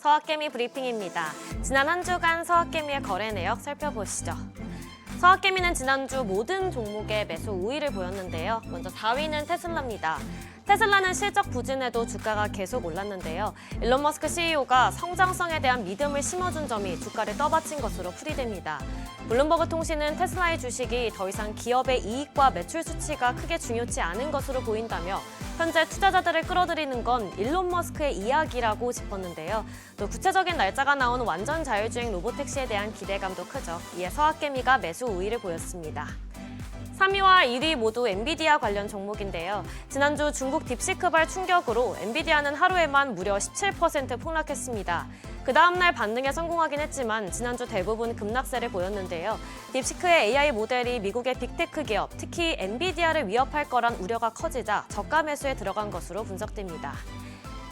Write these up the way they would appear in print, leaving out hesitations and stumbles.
서학개미 브리핑입니다. 지난 한 주간 서학개미의 거래 내역 살펴보시죠. 서학개미는 지난주 모든 종목에 매수 우위를 보였는데요. 먼저 4위는 테슬라입니다. 테슬라는 실적 부진에도 주가가 계속 올랐는데요. 일론 머스크 CEO가 성장성에 대한 믿음을 심어준 점이 주가를 떠받친 것으로 풀이됩니다. 블룸버그 통신은 테슬라의 주식이 더 이상 기업의 이익과 매출 수치가 크게 중요치 않은 것으로 보인다며 현재 투자자들을 끌어들이는 건 일론 머스크의 이야기라고 짚었는데요. 또 구체적인 날짜가 나온 완전 자율주행 로보택시에 대한 기대감도 크죠. 이에 서학개미가 매수 우위를 보였습니다. 3위와 1위 모두 엔비디아 관련 종목인데요. 지난주 중국 딥시크발 충격으로 엔비디아는 하루에만 무려 17% 폭락했습니다. 그 다음날 반등에 성공하긴 했지만 지난주 대부분 급락세를 보였는데요. 딥시크의 AI 모델이 미국의 빅테크 기업, 특히 엔비디아를 위협할 거란 우려가 커지자 저가 매수에 들어간 것으로 분석됩니다.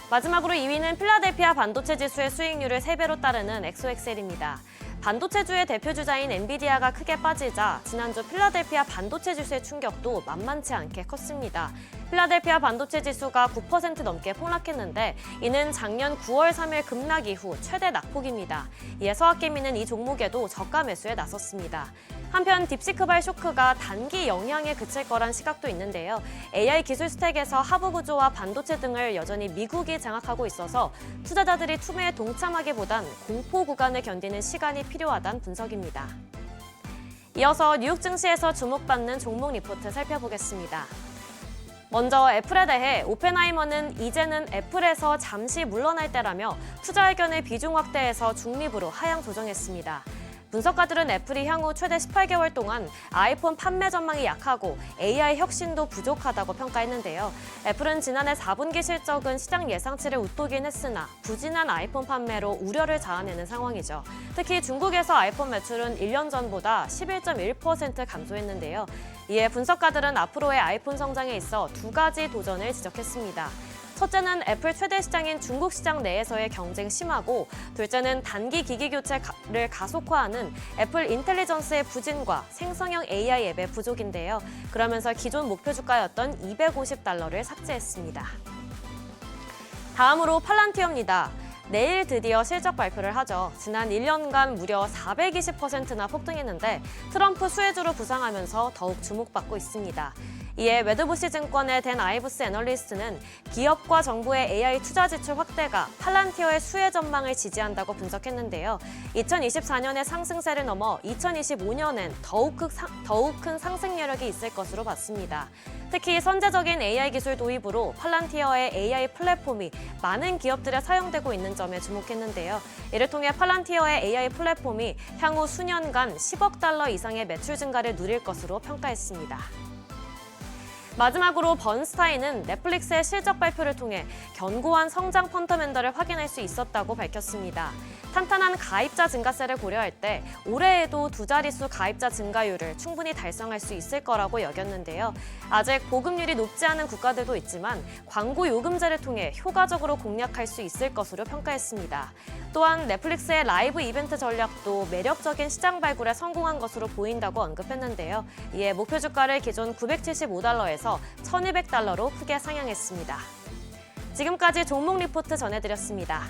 마지막으로 2위는 필라델피아 반도체 지수의 수익률을 3배로 따르는 엑소엑셀입니다. 반도체주의 대표주자인 엔비디아가 크게 빠지자 지난주 필라델피아 반도체 지수의 충격도 만만치 않게 컸습니다. 필라델피아 반도체 지수가 9% 넘게 폭락했는데 이는 작년 9월 3일 급락 이후 최대 낙폭입니다. 이에 서학개미는 이 종목에도 저가 매수에 나섰습니다. 한편 딥시크발 쇼크가 단기 영향에 그칠 거란 시각도 있는데요. AI 기술 스택에서 하부 구조와 반도체 등을 여전히 미국이 장악하고 있어서 투자자들이 투매에 동참하기보단 공포 구간을 견디는 시간이 필요하다는 분석입니다. 이어서 뉴욕 증시에서 주목받는 종목 리포트 살펴보겠습니다. 먼저 애플에 대해 오펜하이머는 이제는 애플에서 잠시 물러날 때라며 투자 의견을 비중 확대해서 중립으로 하향 조정했습니다. 분석가들은 애플이 향후 최대 18개월 동안 아이폰 판매 전망이 약하고 AI 혁신도 부족하다고 평가했는데요. 애플은 지난해 4분기 실적은 시장 예상치를 웃도긴 했으나 부진한 아이폰 판매로 우려를 자아내는 상황이죠. 특히 중국에서 아이폰 매출은 1년 전보다 11.1% 감소했는데요. 이에 분석가들은 앞으로의 아이폰 성장에 있어 두 가지 도전을 지적했습니다. 첫째는 애플 최대 시장인 중국 시장 내에서의 경쟁이 심하고 둘째는 단기 기기 교체를 가속화하는 애플 인텔리전스의 부진과 생성형 AI 앱의 부족인데요. 그러면서 기존 목표 주가였던 $250를 삭제했습니다. 다음으로 팔란티어입니다. 내일 드디어 실적 발표를 하죠. 지난 1년간 무려 420%나 폭등했는데 트럼프 수혜주로 부상하면서 더욱 주목받고 있습니다. 이에 웨드부시 증권의 댄 아이브스 애널리스트는 기업과 정부의 AI 투자 지출 확대가 팔란티어의 수혜 전망을 지지한다고 분석했는데요. 2024년의 상승세를 넘어 2025년엔 더욱 큰 상승 여력이 있을 것으로 봤습니다. 특히 선제적인 AI 기술 도입으로 팔란티어의 AI 플랫폼이 많은 기업들에 사용되고 있는 점에 주목했는데요. 이를 통해 팔란티어의 AI 플랫폼이 향후 수년간 $10억 이상의 매출 증가를 누릴 것으로 평가했습니다. 마지막으로 번스타인은 넷플릭스의 실적 발표를 통해 견고한 성장 펀더멘털을 확인할 수 있었다고 밝혔습니다. 탄탄한 가입자 증가세를 고려할 때 올해에도 두 자릿수 가입자 증가율을 충분히 달성할 수 있을 거라고 여겼는데요. 아직 보급률이 높지 않은 국가들도 있지만 광고 요금제를 통해 효과적으로 공략할 수 있을 것으로 평가했습니다. 또한 넷플릭스의 라이브 이벤트 전략도 매력적인 시장 발굴에 성공한 것으로 보인다고 언급했는데요. 이에 목표 주가를 기존 $975에서 $1,200로 크게 상향했습니다. 지금까지 종목 리포트 전해드렸습니다.